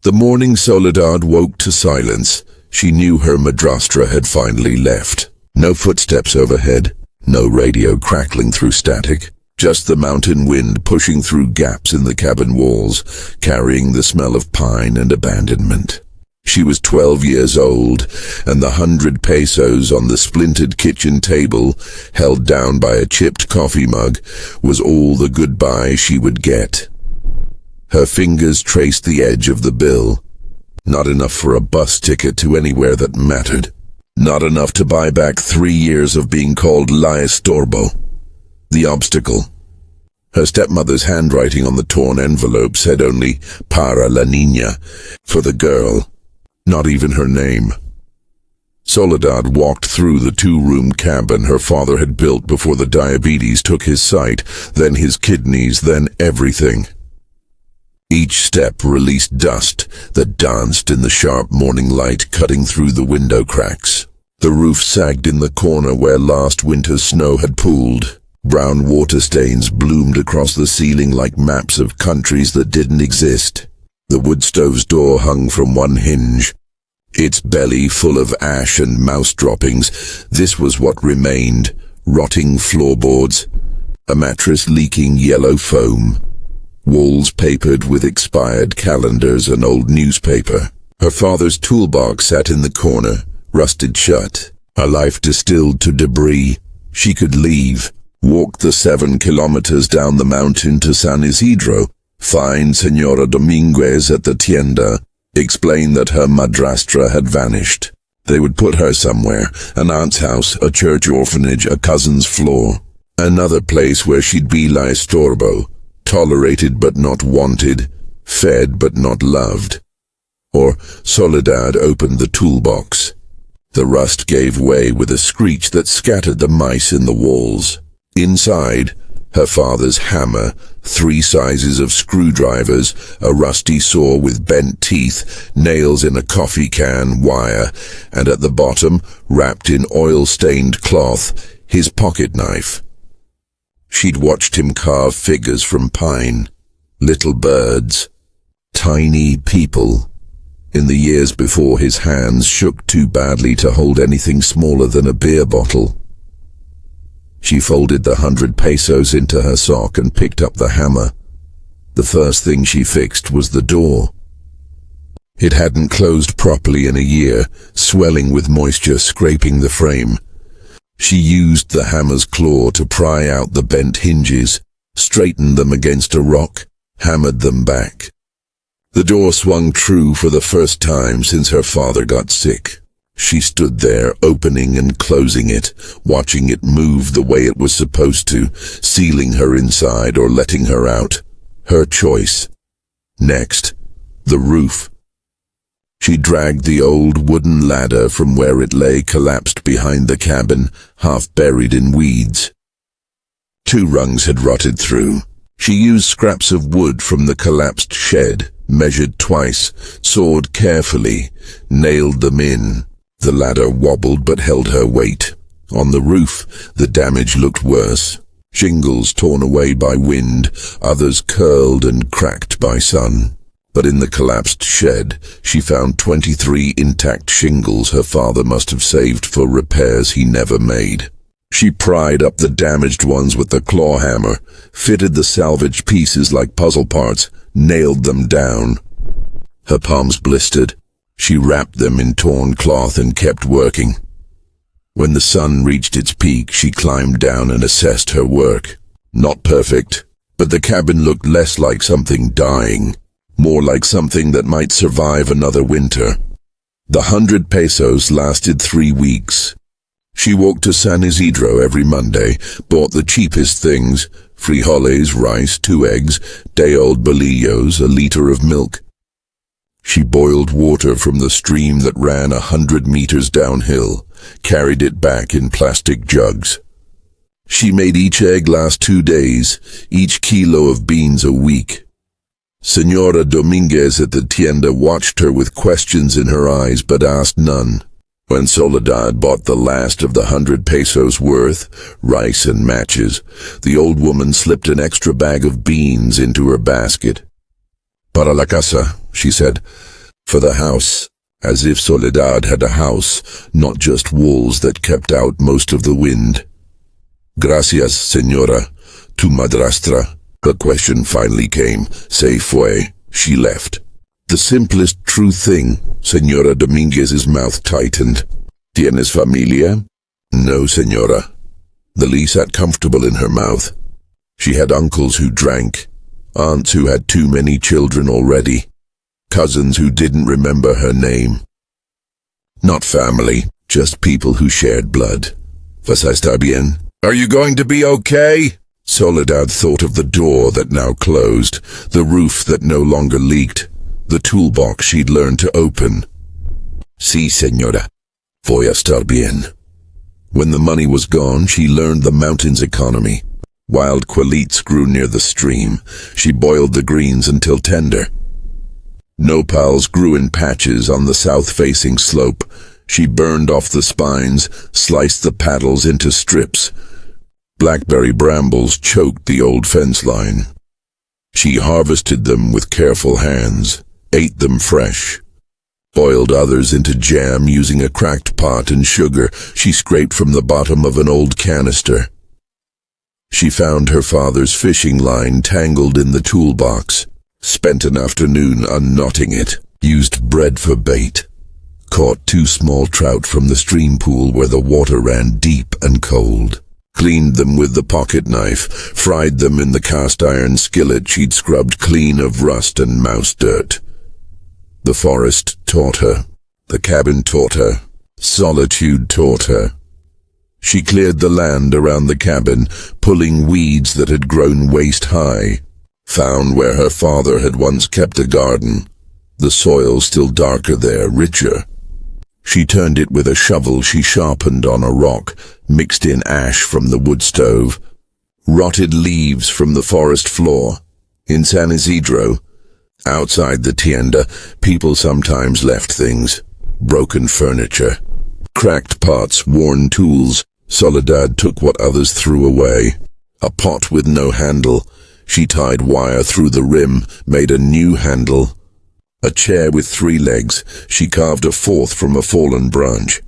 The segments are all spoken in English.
The morning Soledad woke to silence. She knew her madrastra had finally left. No footsteps overhead, no radio crackling through static, just the mountain wind pushing through gaps in the cabin walls, carrying the smell of pine and abandonment. She was 12 years old, and the 100 pesos on the splintered kitchen table, held down by a chipped coffee mug, was all the goodbye she would get. Her fingers traced the edge of the bill. Not enough for a bus ticket to anywhere that mattered. Not enough to buy back 3 years of being called La Estorbo, the obstacle. Her stepmother's handwriting on the torn envelope said only para la niña, for the girl, not even her name. Soledad walked through the 2-room cabin her father had built before the diabetes took his sight, then his kidneys, then everything. Each step released dust that danced in the sharp morning light cutting through the window cracks. The roof sagged in the corner where last winter's snow had pooled. Brown water stains bloomed across the ceiling like maps of countries that didn't exist. The wood stove's door hung from one hinge, its belly full of ash and mouse droppings. This was what remained: rotting floorboards, a mattress leaking yellow foam, walls papered with expired calendars and old newspaper. Her father's toolbox sat in the corner, rusted shut. Her life distilled to debris. She could leave, walk the 7 kilometers down the mountain to San Isidro, find Senora Dominguez at the tienda, explain that her madrastra had vanished. They would put her somewhere, an aunt's house, a church orphanage, a cousin's floor. Another place where she'd be La Estorbo, tolerated but not wanted, fed but not loved. Or Soledad opened the toolbox. The rust gave way with a screech that scattered the mice in the walls. Inside, her father's hammer, 3 sizes of screwdrivers, a rusty saw with bent teeth, nails in a coffee can, wire, and at the bottom, wrapped in oil-stained cloth, his pocket knife. She'd watched him carve figures from pine, little birds, tiny people, in the years before his hands shook too badly to hold anything smaller than a beer bottle. She folded the 100 pesos into her sock and picked up the hammer. The first thing she fixed was the door. It hadn't closed properly in a year, swelling with moisture scraping the frame. She used the hammer's claw to pry out the bent hinges, straightened them against a rock, hammered them back. The door swung true for the first time since her father got sick. She stood there, opening and closing it, watching it move the way it was supposed to, sealing her inside or letting her out. Her choice. Next, the roof. She dragged the old wooden ladder from where it lay collapsed behind the cabin, half buried in weeds. 2 rungs had rotted through. She used scraps of wood from the collapsed shed, measured twice, sawed carefully, nailed them in. The ladder wobbled but held her weight. On the roof, the damage looked worse. Shingles torn away by wind, others curled and cracked by sun. But in the collapsed shed, she found 23 intact shingles her father must have saved for repairs he never made. She pried up the damaged ones with the claw hammer, fitted the salvaged pieces like puzzle parts, nailed them down. Her palms blistered. She wrapped them in torn cloth and kept working. When the sun reached its peak, she climbed down and assessed her work. Not perfect, but the cabin looked less like something dying, more like something that might survive another winter. The 100 pesos lasted 3 weeks. She walked to San Isidro every Monday, bought the cheapest things, frijoles, rice, 2 eggs, day-old bolillos, a liter of milk. She boiled water from the stream that ran 100 meters downhill, carried it back in plastic jugs. She made each egg last 2 days, each kilo of beans a week. Senora Dominguez at the tienda watched her with questions in her eyes but asked none. When Soledad bought the last of the 100 pesos worth, rice and matches, the old woman slipped an extra bag of beans into her basket. Para la casa, she said. For the house. As if Soledad had a house, not just walls that kept out most of the wind. Gracias, señora. Tu madrastra. Her question finally came. Se fue. She left. The simplest true thing. Señora Dominguez's mouth tightened. ¿Tienes familia? No, señora. The Lee sat comfortable in her mouth. She had uncles who drank, aunts who had too many children already, cousins who didn't remember her name. Not family, just people who shared blood. ¿Vas a estar bien? Are you going to be okay? Soledad thought of the door that now closed, the roof that no longer leaked, the toolbox she'd learned to open. Sí, señora. Voy a estar bien. When the money was gone, she learned the mountain's economy. Wild quelites grew near the stream. She boiled the greens until tender. Nopals grew in patches on the south-facing slope. She burned off the spines, sliced the paddles into strips. Blackberry brambles choked the old fence line. She harvested them with careful hands, ate them fresh. Boiled others into jam using a cracked pot and sugar she scraped from the bottom of an old canister. She found her father's fishing line tangled in the toolbox, spent an afternoon unknotting it, used bread for bait, caught 2 small trout from the stream pool where the water ran deep and cold, cleaned them with the pocket knife, fried them in the cast-iron skillet she'd scrubbed clean of rust and mouse dirt. The forest taught her, the cabin taught her, solitude taught her. She cleared the land around the cabin, pulling weeds that had grown waist-high, found where her father had once kept a garden, the soil still darker there, richer. She turned it with a shovel she sharpened on a rock, mixed in ash from the wood stove, rotted leaves from the forest floor. In San Isidro, outside the tienda, people sometimes left things, broken furniture, cracked pots, worn tools. Soledad took what others threw away. A pot with no handle. She tied wire through the rim, made a new handle. A chair with 3 legs. She carved a 4th from a fallen branch.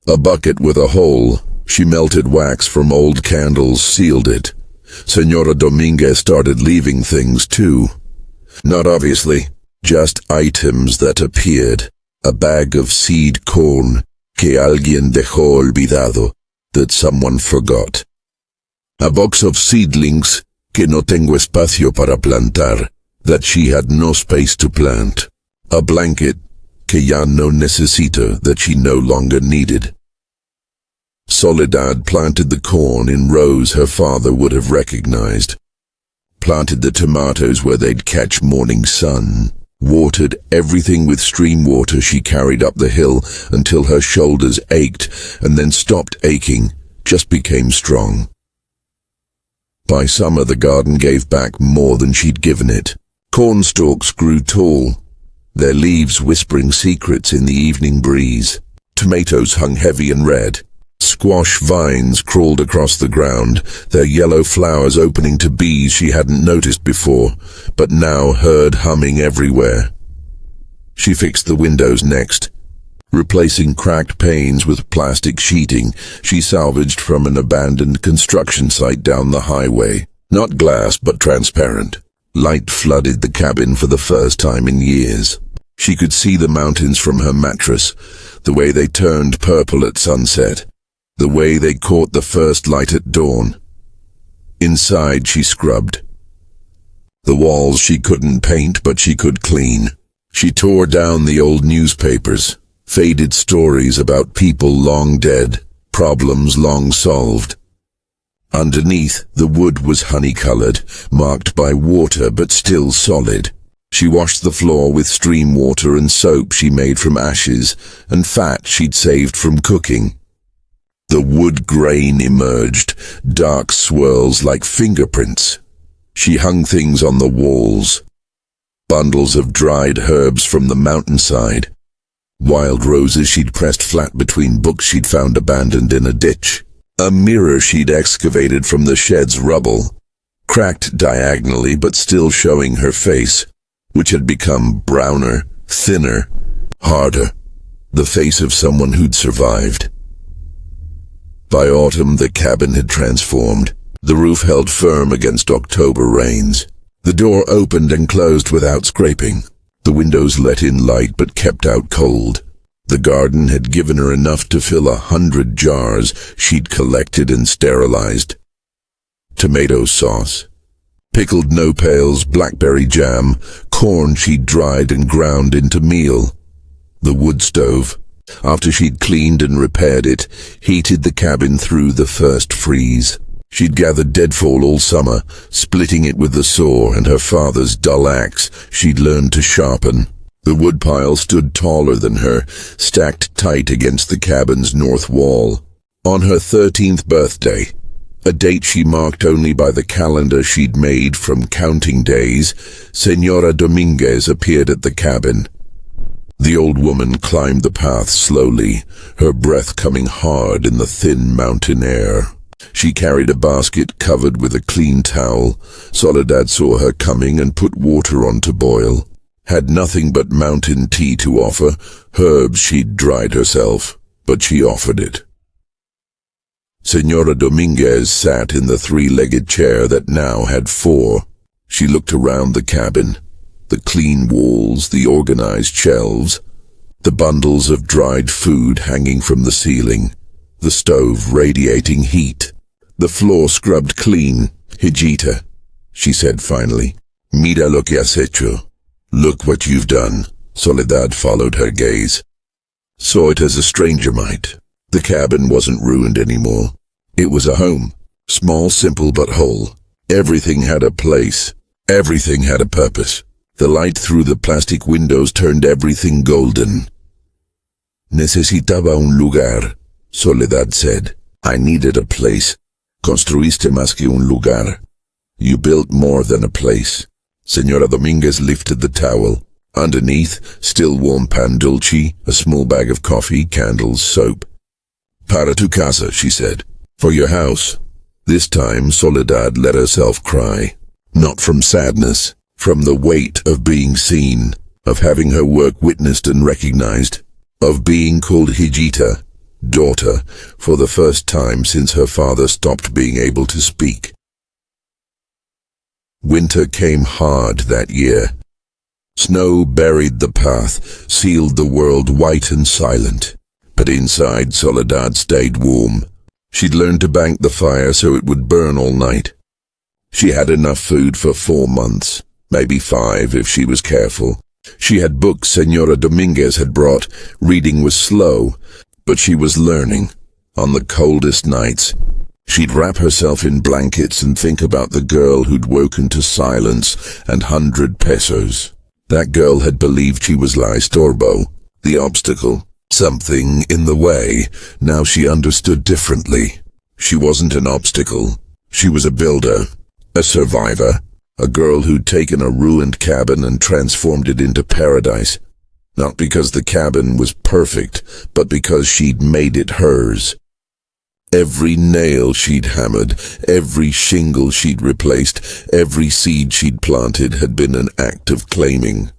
A bucket with a hole. She melted wax from old candles, sealed it. Señora Dominguez started leaving things too. Not obviously, just items that appeared. A bag of seed corn que alguien dejó olvidado, that someone forgot. A box of seedlings que no tengo espacio para plantar, that she had no space to plant. A blanket que ya no necesito, that she no longer needed. Soledad planted the corn in rows her father would have recognized. Planted the tomatoes where they'd catch morning sun. Watered everything with stream water she carried up the hill until her shoulders ached and then stopped aching, just became strong. By summer the garden gave back more than she'd given it. Corn stalks grew tall, their leaves whispering secrets in the evening breeze. Tomatoes hung heavy and red. Squash vines crawled across the ground, their yellow flowers opening to bees she hadn't noticed before, but now heard humming everywhere. She fixed the windows next, replacing cracked panes with plastic sheeting she salvaged from an abandoned construction site down the highway. Not glass, but transparent. Light flooded the cabin for the first time in years. She could see the mountains from her mattress, the way they turned purple at sunset, the way they caught the first light at dawn. Inside she scrubbed. The walls she couldn't paint, but she could clean. She tore down the old newspapers, faded stories about people long dead, problems long solved. Underneath, the wood was honey-colored, marked by water but still solid. She washed the floor with stream water and soap she made from ashes and fat she'd saved from cooking. The wood grain emerged, dark swirls like fingerprints. She hung things on the walls. Bundles of dried herbs from the mountainside. Wild roses she'd pressed flat between books she'd found abandoned in a ditch. A mirror she'd excavated from the shed's rubble, cracked diagonally but still showing her face. which had become browner, thinner, harder, the face of someone who'd survived. By autumn, the cabin had transformed. The roof held firm against October rains. The door opened and closed without scraping. The windows let in light but kept out cold. The garden had given her enough to fill 100 jars she'd collected and sterilized. Tomato sauce, pickled nopales, blackberry jam, corn she'd dried and ground into meal. The wood stove, after she'd cleaned and repaired it, heated the cabin through the first freeze. She'd gathered deadfall all summer, splitting it with the saw and her father's dull axe she'd learned to sharpen. The woodpile stood taller than her, stacked tight against the cabin's north wall. On her 13th birthday, a date she marked only by the calendar she'd made from counting days, Señora Dominguez appeared at the cabin. The old woman climbed the path slowly, her breath coming hard in the thin mountain air. She carried a basket covered with a clean towel. Soledad saw her coming and put water on to boil. Had nothing but mountain tea to offer, herbs she'd dried herself, but she offered it. Señora Dominguez sat in the three-legged chair that now had four. She looked around the cabin. The clean walls, the organized shelves, the bundles of dried food hanging from the ceiling, the stove radiating heat, the floor scrubbed clean. "Hijita," she said finally, "mira lo que has hecho. Look what you've done." Soledad followed her gaze. Saw it as a stranger might. The cabin wasn't ruined anymore. It was a home, small, simple, but whole. Everything had a place. Everything had a purpose. The light through the plastic windows turned everything golden. "Necesitaba un lugar," Soledad said. "I needed a place. Construiste más que un lugar. You built more than a place." Señora Dominguez lifted the towel. Underneath, still warm pan dulce, a small bag of coffee, candles, soap. "Para tu casa," she said. "For your house." This time, Soledad let herself cry. Not from sadness. From the weight of being seen, of having her work witnessed and recognized, of being called Hijita, daughter, for the first time since her father stopped being able to speak. Winter came hard that year. Snow buried the path, sealed the world white and silent. But inside, Soledad stayed warm. She'd learned to bank the fire so it would burn all night. She had enough food for 4 months. Maybe 5 if she was careful. She had books Señora Dominguez had brought. Reading was slow, but she was learning. On the coldest nights, she'd wrap herself in blankets and think about the girl who'd woken to silence and 100 pesos. That girl had believed she was La Estorbo, the obstacle, something in the way. Now she understood differently. She wasn't an obstacle. She was a builder, a survivor. A girl who'd taken a ruined cabin and transformed it into paradise. Not because the cabin was perfect, but because she'd made it hers. Every nail she'd hammered, every shingle she'd replaced, every seed she'd planted had been an act of claiming.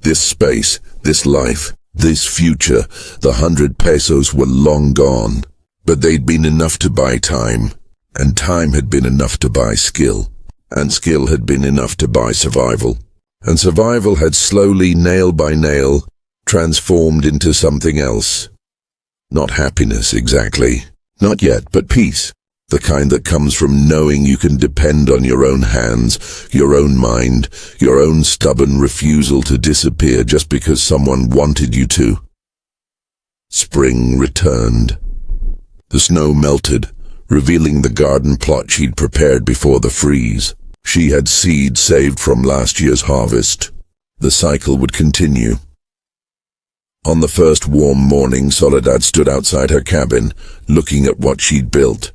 This space, this life, this future, the 100 pesos were long gone. But they'd been enough to buy time, and time had been enough to buy skill. And skill had been enough to buy survival. And survival had slowly, nail by nail, transformed into something else. Not happiness, exactly. Not yet, but peace. The kind that comes from knowing you can depend on your own hands, your own mind, your own stubborn refusal to disappear just because someone wanted you to. Spring returned. The snow melted, revealing the garden plot she'd prepared before the freeze. She had seed saved from last year's harvest. The cycle would continue. On the first warm morning, Soledad stood outside her cabin, looking at what she'd built.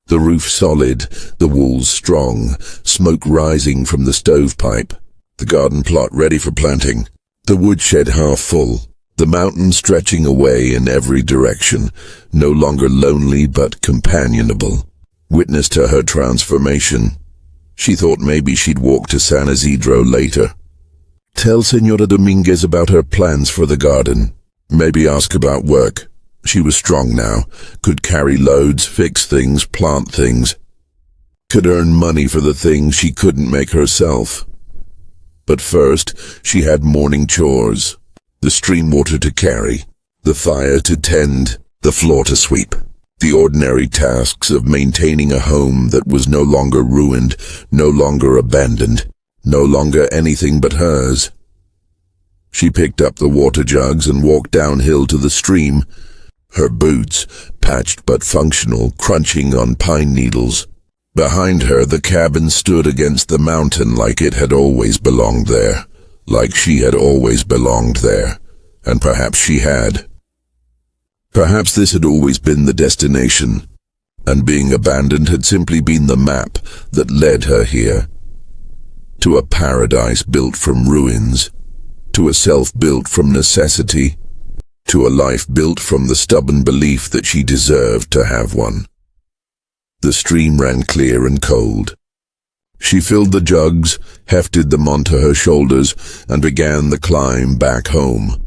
The roof solid, the walls strong, smoke rising from the stovepipe, the garden plot ready for planting, the woodshed half full, the mountain stretching away in every direction, no longer lonely but companionable. Witness to her transformation. She thought maybe she'd walk to San Isidro later. Tell Senora Dominguez about her plans for the garden. Maybe ask about work. She was strong now, could carry loads, fix things, plant things. Could earn money for the things she couldn't make herself. But first, she had morning chores. The stream water to carry, the fire to tend, the floor to sweep. The ordinary tasks of maintaining a home that was no longer ruined, no longer abandoned, no longer anything but hers. She picked up the water jugs and walked downhill to the stream, her boots, patched but functional, crunching on pine needles. Behind her, the cabin stood against the mountain like it had always belonged there, like she had always belonged there, and perhaps she had. Perhaps this had always been the destination, and being abandoned had simply been the map that led her here. To a paradise built from ruins, to a self built from necessity, to a life built from the stubborn belief that she deserved to have one. The stream ran clear and cold. She filled the jugs, hefted them onto her shoulders, and began the climb back home.